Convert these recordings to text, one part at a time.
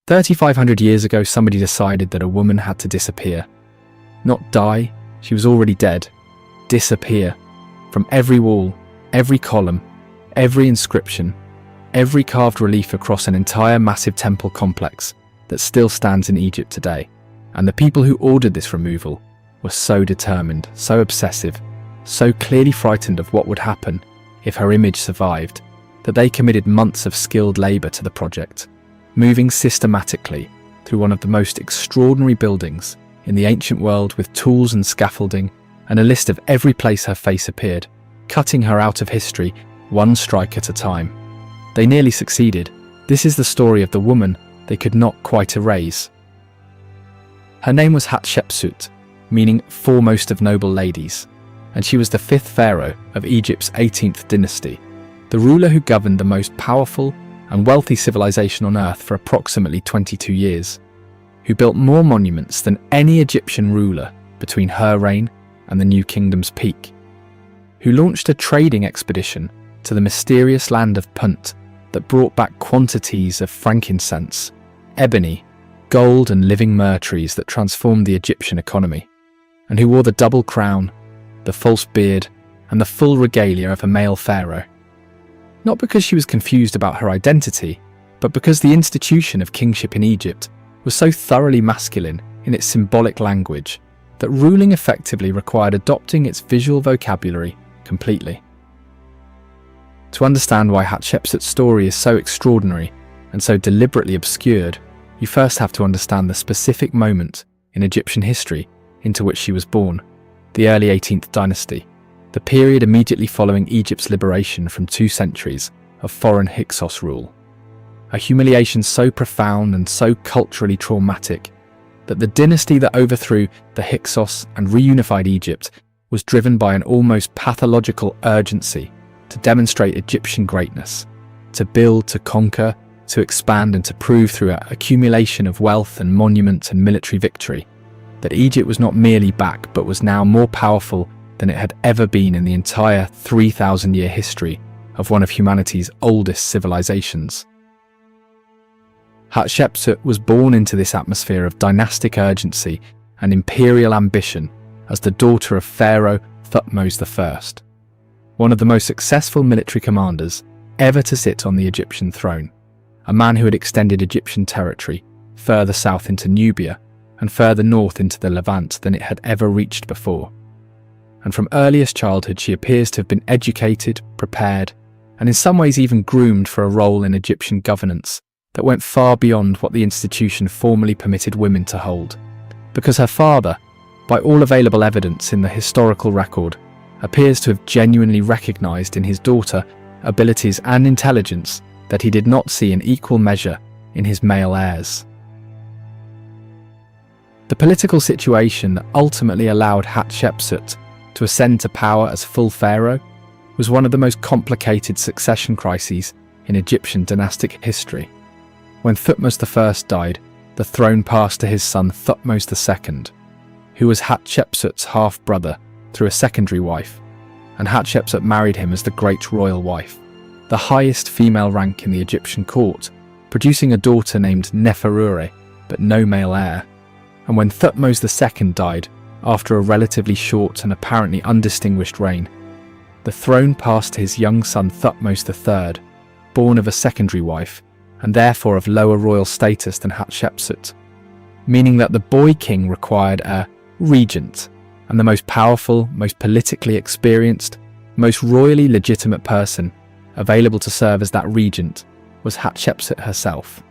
3,500 years ago, somebody decided that a woman had to disappear. Not die, she was already dead. Disappear. From every wall, every column, every inscription, every carved relief across an entire massive temple complex that still stands in Egypt today. And the people who ordered this removal were so determined, so obsessive, so clearly frightened of what would happen if her image survived, that they committed months of skilled labour to the project, moving systematically through one of the most extraordinary buildings in the ancient world with tools and scaffolding and a list of every place her face appeared, cutting her out of history one strike at a time. They nearly succeeded. This is the story of the woman they could not quite erase. Her name was Hatshepsut, meaning foremost of noble ladies, and she was the fifth pharaoh of Egypt's 18th dynasty, the ruler who governed the most powerful and wealthy civilization on earth for approximately 22 years, who built more monuments than any Egyptian ruler between her reign and the New Kingdom's peak, who launched a trading expedition to the mysterious land of Punt that brought back quantities of frankincense, ebony, gold and living myrrh trees that transformed the Egyptian economy, and who wore the double crown, the false beard, and the full regalia of a male pharaoh. Not because she was confused about her identity, but because the institution of kingship in Egypt was so thoroughly masculine in its symbolic language that ruling effectively required adopting its visual vocabulary completely. To understand why Hatshepsut's story is so extraordinary and so deliberately obscured, you first have to understand the specific moment in Egyptian history into which she was born, the early 18th dynasty, the period immediately following Egypt's liberation from 2 centuries of foreign Hyksos rule. A humiliation so profound and so culturally traumatic that the dynasty that overthrew the Hyksos and reunified Egypt was driven by an almost pathological urgency to demonstrate Egyptian greatness, to build, to conquer, to expand and to prove through an accumulation of wealth and monuments and military victory that Egypt was not merely back but was now more powerful than it had ever been in the entire 3,000-year history of one of humanity's oldest civilizations. Hatshepsut was born into this atmosphere of dynastic urgency and imperial ambition as the daughter of Pharaoh Thutmose I, one of the most successful military commanders ever to sit on the Egyptian throne, a man who had extended Egyptian territory further south into Nubia and further north into the Levant than it had ever reached before. And from earliest childhood she appears to have been educated, prepared, and in some ways even groomed for a role in Egyptian governance that went far beyond what the institution formally permitted women to hold, because her father, by all available evidence in the historical record, appears to have genuinely recognised in his daughter abilities and intelligence that he did not see in equal measure in his male heirs. The political situation that ultimately allowed Hatshepsut to ascend to power as full pharaoh was one of the most complicated succession crises in Egyptian dynastic history. When Thutmose I died, the throne passed to his son Thutmose II, who was Hatshepsut's half-brother through a secondary wife, and Hatshepsut married him as the great royal wife, the highest female rank in the Egyptian court, producing a daughter named Neferure, but no male heir. And when Thutmose II died, after a relatively short and apparently undistinguished reign, the throne passed to his young son Thutmose III, born of a secondary wife, and therefore of lower royal status than Hatshepsut, meaning that the boy king required a regent, and the most powerful, most politically experienced, most royally legitimate person available to serve as that regent was Hatshepsut herself.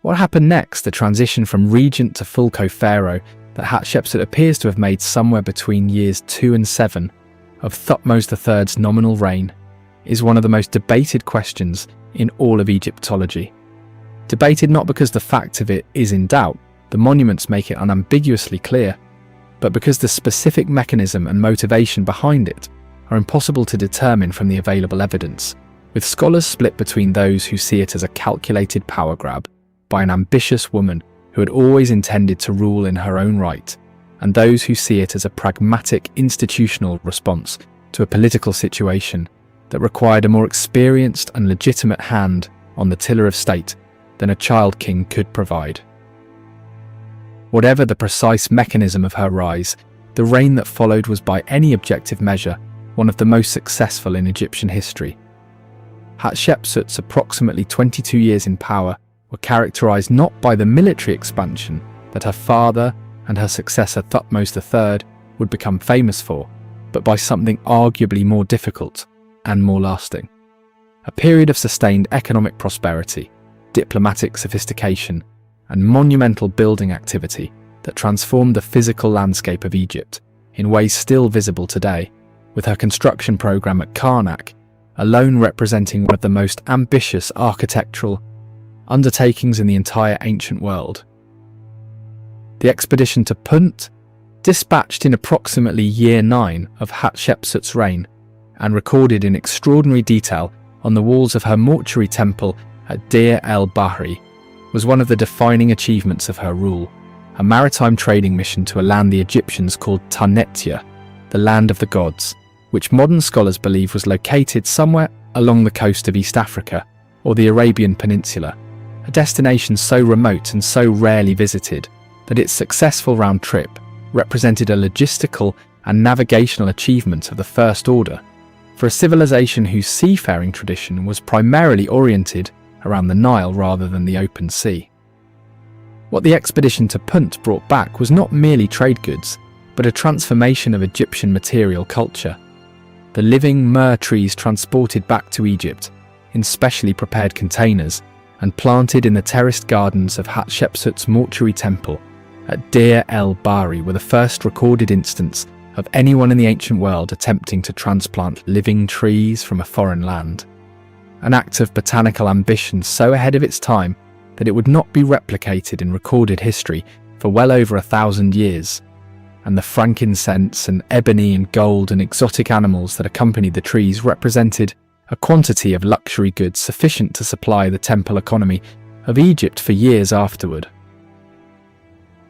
What happened next, the transition from regent to full co-pharaoh that Hatshepsut appears to have made somewhere between years 2 and 7 of Thutmose III's nominal reign, is one of the most debated questions in all of Egyptology. Debated not because the fact of it is in doubt, the monuments make it unambiguously clear, but because the specific mechanism and motivation behind it are impossible to determine from the available evidence, with scholars split between those who see it as a calculated power grab by an ambitious woman who had always intended to rule in her own right, and those who see it as a pragmatic institutional response to a political situation that required a more experienced and legitimate hand on the tiller of state than a child king could provide. Whatever the precise mechanism of her rise, the reign that followed was by any objective measure one of the most successful in Egyptian history. Hatshepsut's approximately 22 years in power were characterized not by the military expansion that her father and her successor Thutmose III would become famous for, but by something arguably more difficult and more lasting. A period of sustained economic prosperity, diplomatic sophistication, and monumental building activity that transformed the physical landscape of Egypt in ways still visible today, with her construction program at Karnak alone representing one of the most ambitious architectural undertakings in the entire ancient world. The expedition to Punt, dispatched in approximately year 9 of Hatshepsut's reign and recorded in extraordinary detail on the walls of her mortuary temple at Deir el-Bahri, was one of the defining achievements of her rule, a maritime trading mission to a land the Egyptians called Tanetia, the land of the gods, which modern scholars believe was located somewhere along the coast of East Africa or the Arabian Peninsula, a destination so remote and so rarely visited that its successful round trip represented a logistical and navigational achievement of the first order for a civilization whose seafaring tradition was primarily oriented around the Nile rather than the open sea. What the expedition to Punt brought back was not merely trade goods, but a transformation of Egyptian material culture. The living myrrh trees transported back to Egypt in specially prepared containers and planted in the terraced gardens of Hatshepsut's mortuary temple at Deir el-Bahri were the first recorded instance of anyone in the ancient world attempting to transplant living trees from a foreign land. An act of botanical ambition so ahead of its time that it would not be replicated in recorded history for well over 1,000 years, and the frankincense and ebony and gold and exotic animals that accompanied the trees represented a quantity of luxury goods sufficient to supply the temple economy of Egypt for years afterward.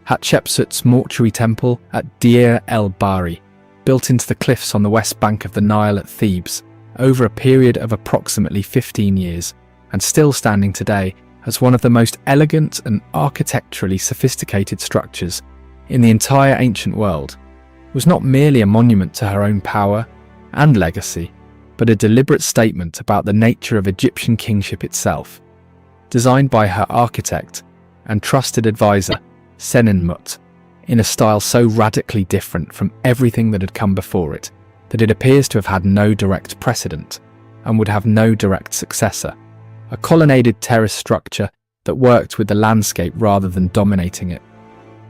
Hatshepsut's mortuary temple at Deir el-Bahri, built into the cliffs on the west bank of the Nile at Thebes over a period of approximately 15 years, and still standing today as one of the most elegant and architecturally sophisticated structures in the entire ancient world, was not merely a monument to her own power and legacy, but a deliberate statement about the nature of Egyptian kingship itself. Designed by her architect and trusted advisor, Senenmut, in a style so radically different from everything that had come before it, that it appears to have had no direct precedent and would have no direct successor, a colonnaded terrace structure that worked with the landscape rather than dominating it,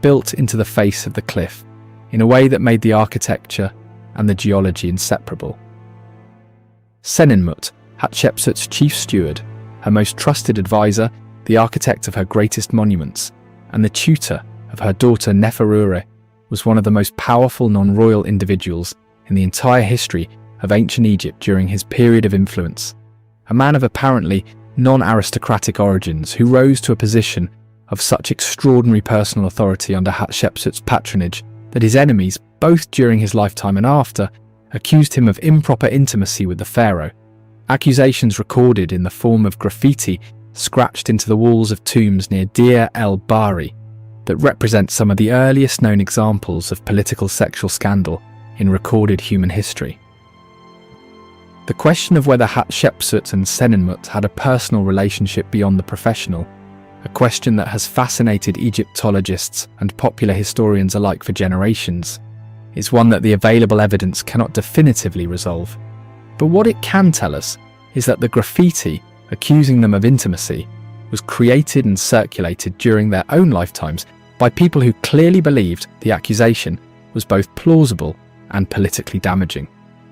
built into the face of the cliff in a way that made the architecture and the geology inseparable. Senenmut, Hatshepsut's chief steward, her most trusted advisor, the architect of her greatest monuments, and the tutor of her daughter Neferure, was one of the most powerful non-royal individuals in the entire history of ancient Egypt during his period of influence, a man of apparently non-aristocratic origins who rose to a position of such extraordinary personal authority under Hatshepsut's patronage that his enemies, both during his lifetime and after, accused him of improper intimacy with the pharaoh, accusations recorded in the form of graffiti scratched into the walls of tombs near Deir el-Bahri that represent some of the earliest known examples of political sexual scandal in recorded human history. The question of whether Hatshepsut and Senenmut had a personal relationship beyond the professional, a question that has fascinated Egyptologists and popular historians alike for generations, is one that the available evidence cannot definitively resolve. But what it can tell us is that the graffiti accusing them of intimacy was created and circulated during their own lifetimes by people who clearly believed the accusation was both plausible and politically damaging,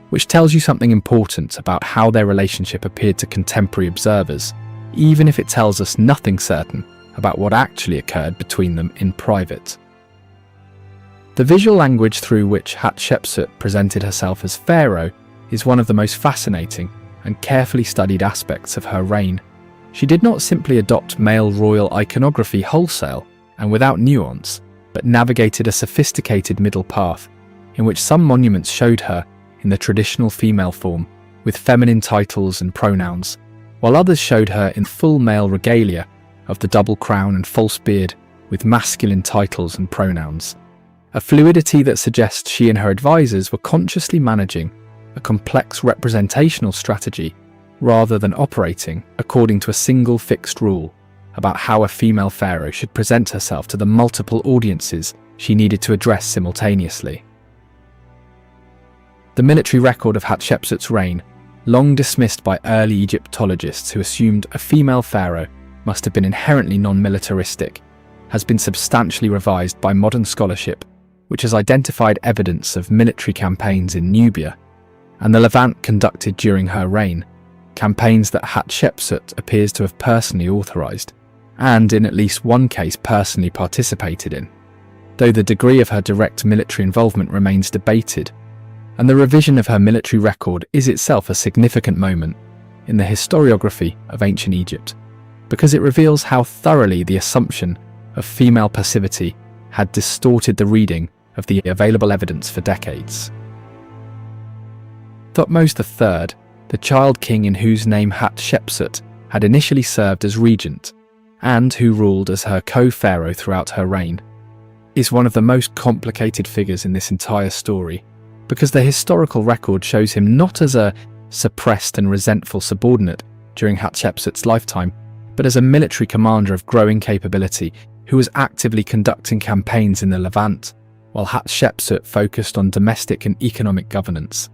which tells you something important about how their relationship appeared to contemporary observers, even if it tells us nothing certain about what actually occurred between them in private. The visual language through which Hatshepsut presented herself as pharaoh is one of the most fascinating and carefully studied aspects of her reign. She did not simply adopt male royal iconography wholesale and without nuance, but navigated a sophisticated middle path in which some monuments showed her in the traditional female form with feminine titles and pronouns, while others showed her in full male regalia of the double crown and false beard with masculine titles and pronouns, a fluidity that suggests she and her advisors were consciously managing a complex representational strategy rather than operating according to a single fixed rule about how a female pharaoh should present herself to the multiple audiences she needed to address simultaneously. The military record of Hatshepsut's reign, long dismissed by early Egyptologists who assumed a female pharaoh must have been inherently non-militaristic, has been substantially revised by modern scholarship, which has identified evidence of military campaigns in Nubia and the Levant conducted during her reign, campaigns that Hatshepsut appears to have personally authorized, and in at least one case personally participated in, though the degree of her direct military involvement remains debated, and the revision of her military record is itself a significant moment in the historiography of ancient Egypt, because it reveals how thoroughly the assumption of female passivity had distorted the reading of the available evidence for decades. Thutmose III, the child king in whose name Hatshepsut had initially served as regent, and who ruled as her co-pharaoh throughout her reign, is one of the most complicated figures in this entire story, because the historical record shows him not as a suppressed and resentful subordinate during Hatshepsut's lifetime, but as a military commander of growing capability who was actively conducting campaigns in the Levant, while Hatshepsut focused on domestic and economic governance,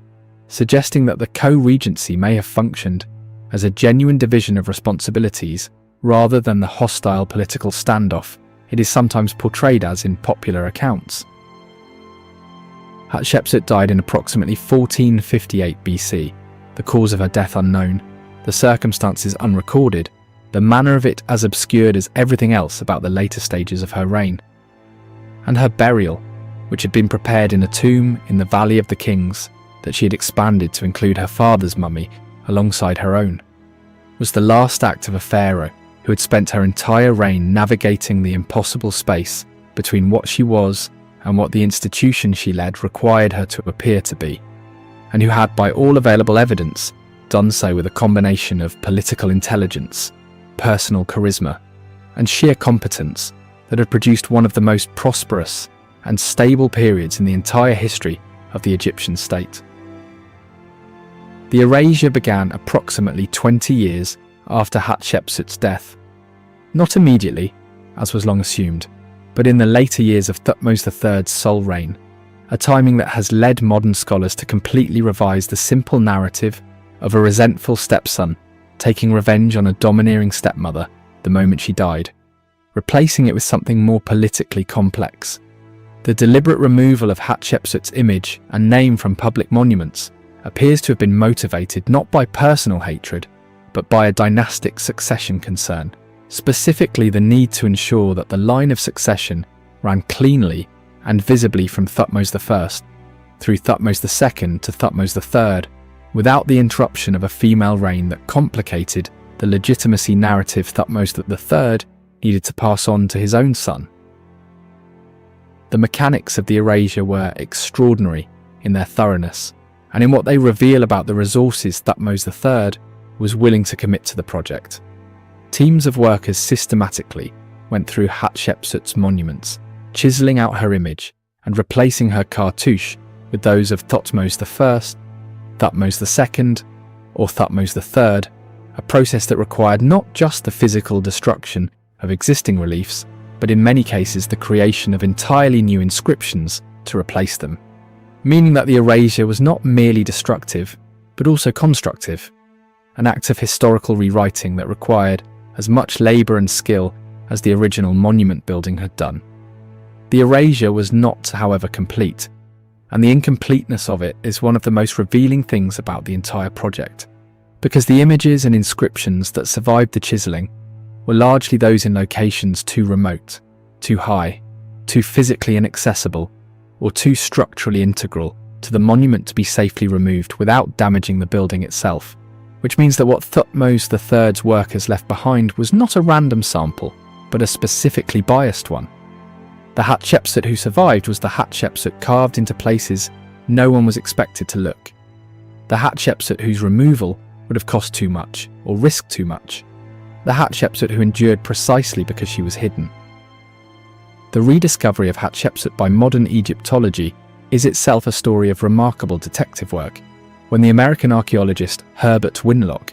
suggesting that the co-regency may have functioned as a genuine division of responsibilities rather than the hostile political standoff it is sometimes portrayed as in popular accounts. Hatshepsut died in approximately 1458 BC, the cause of her death unknown, the circumstances unrecorded, the manner of it as obscured as everything else about the later stages of her reign. And her burial, which had been prepared in a tomb in the Valley of the Kings that she had expanded to include her father's mummy alongside her own, was the last act of a pharaoh who had spent her entire reign navigating the impossible space between what she was and what the institution she led required her to appear to be, and who had, by all available evidence, done so with a combination of political intelligence, personal charisma, and sheer competence that had produced one of the most prosperous and stable periods in the entire history of the Egyptian state. The erasure began approximately 20 years after Hatshepsut's death. Not immediately, as was long assumed, but in the later years of Thutmose III's sole reign, a timing that has led modern scholars to completely revise the simple narrative of a resentful stepson taking revenge on a domineering stepmother the moment she died, replacing it with something more politically complex. The deliberate removal of Hatshepsut's image and name from public monuments appears to have been motivated not by personal hatred, but by a dynastic succession concern, specifically the need to ensure that the line of succession ran cleanly and visibly from Thutmose I through Thutmose II to Thutmose III, without the interruption of a female reign that complicated the legitimacy narrative Thutmose III needed to pass on to his own son. The mechanics of the erasure were extraordinary in their thoroughness, and in what they reveal about the resources Thutmose III was willing to commit to the project. Teams of workers systematically went through Hatshepsut's monuments, chiseling out her image and replacing her cartouche with those of Thutmose I, Thutmose II, or Thutmose III, a process that required not just the physical destruction of existing reliefs, but in many cases the creation of entirely new inscriptions to replace them, meaning that the erasure was not merely destructive, but also constructive, an act of historical rewriting that required as much labour and skill as the original monument building had done. The erasure was not, however, complete, and the incompleteness of it is one of the most revealing things about the entire project, because the images and inscriptions that survived the chiselling were largely those in locations too remote, too high, too physically inaccessible, or too structurally integral to the monument to be safely removed without damaging the building itself, which means that what Thutmose III's workers left behind was not a random sample, but a specifically biased one. The Hatshepsut who survived was the Hatshepsut carved into places no one was expected to look. The Hatshepsut whose removal would have cost too much or risked too much. the Hatshepsut who endured precisely because she was hidden. The rediscovery of Hatshepsut by modern Egyptology is itself a story of remarkable detective work. When the American archaeologist Herbert Winlock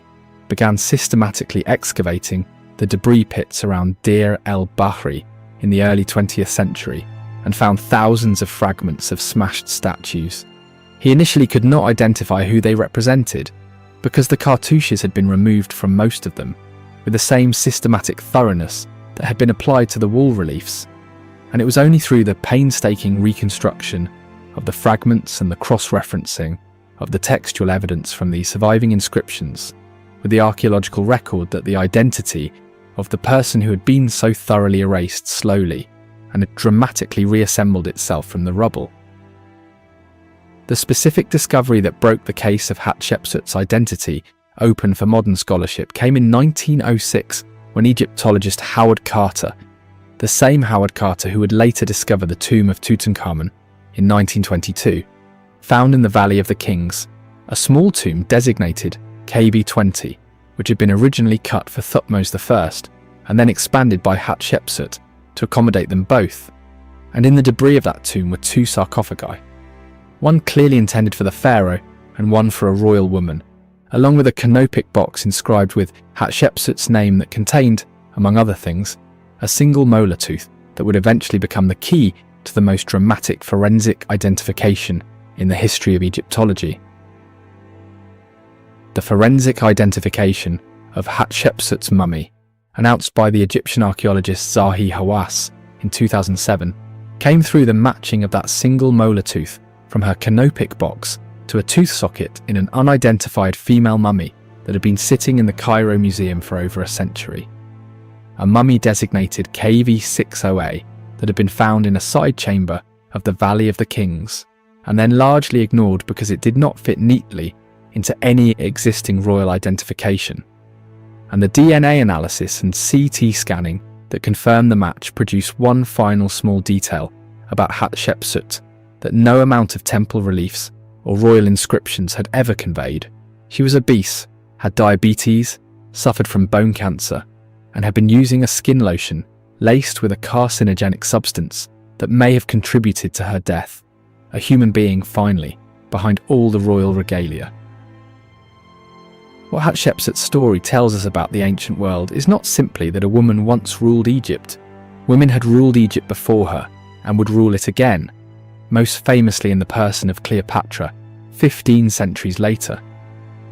began systematically excavating the debris pits around Deir el-Bahri in the early 20th century and found thousands of fragments of smashed statues, he initially could not identify who they represented because the cartouches had been removed from most of them with the same systematic thoroughness that had been applied to the wall reliefs, and it was only through the painstaking reconstruction of the fragments and the cross-referencing of the textual evidence from the surviving inscriptions with the archaeological record that the identity of the person who had been so thoroughly erased slowly and had dramatically reassembled itself from the rubble. The specific discovery that broke the case of Hatshepsut's identity open for modern scholarship came in 1906 when Egyptologist Howard Carter, the same Howard Carter who would later discover the tomb of Tutankhamun in 1922, found in the Valley of the Kings a small tomb designated KB20, which had been originally cut for Thutmose I and then expanded by Hatshepsut to accommodate them both, and in the debris of that tomb were two sarcophagi, one clearly intended for the pharaoh and one for a royal woman, along with a canopic box inscribed with Hatshepsut's name that contained, among other things, a single molar tooth that would eventually become the key to the most dramatic forensic identification in the history of Egyptology. The forensic identification of Hatshepsut's mummy, announced by the Egyptian archaeologist Zahi Hawass in 2007, came through the matching of that single molar tooth from her canopic box to a tooth socket in an unidentified female mummy that had been sitting in the Cairo Museum for over a century. A mummy designated KV60A that had been found in a side chamber of the Valley of the Kings, and then largely ignored because it did not fit neatly into any existing royal identification. And the DNA analysis and CT scanning that confirmed the match produced one final small detail about Hatshepsut that no amount of temple reliefs or royal inscriptions had ever conveyed. She was obese, had diabetes, suffered from bone cancer, and had been using a skin lotion laced with a carcinogenic substance that may have contributed to her death. A human being, finally, behind all the royal regalia. What Hatshepsut's story tells us about the ancient world is not simply that a woman once ruled Egypt. Women had ruled Egypt before her and would rule it again, most famously in the person of Cleopatra, 15 centuries later.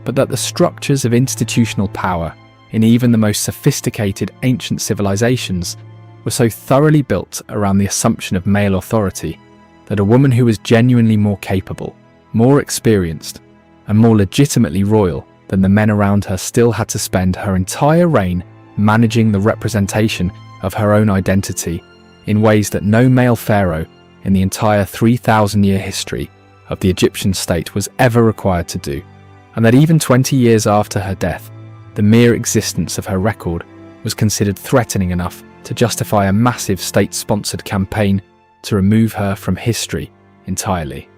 But that the structures of institutional power in even the most sophisticated ancient civilizations were so thoroughly built around the assumption of male authority that a woman who was genuinely more capable, more experienced, and more legitimately royal than the men around her still had to spend her entire reign managing the representation of her own identity in ways that no male pharaoh in the entire 3,000-year history of the Egyptian state was ever required to do, and that even 20 years after her death, the mere existence of her record was considered threatening enough to justify a massive state-sponsored campaign to remove her from history entirely.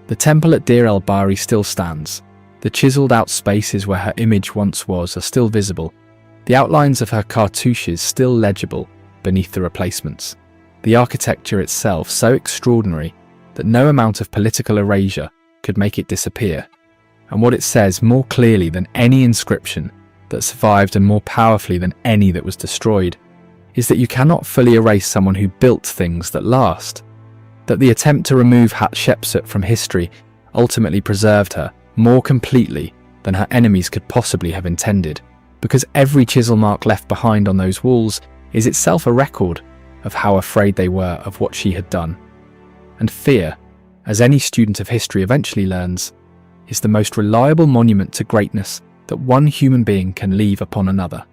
The temple at Deir el-Bahri still stands. The chiseled out spaces where her image once was are still visible, the outlines of her cartouches still legible beneath the replacements. The architecture itself so extraordinary that no amount of political erasure could make it disappear. And what it says more clearly than any inscription that survived and more powerfully than any that was destroyed is that you cannot fully erase someone who built things that last. That the attempt to remove Hatshepsut from history ultimately preserved her more completely than her enemies could possibly have intended, because every chisel mark left behind on those walls is itself a record of how afraid they were of what she had done. And fear, as any student of history eventually learns, is the most reliable monument to greatness that one human being can leave upon another.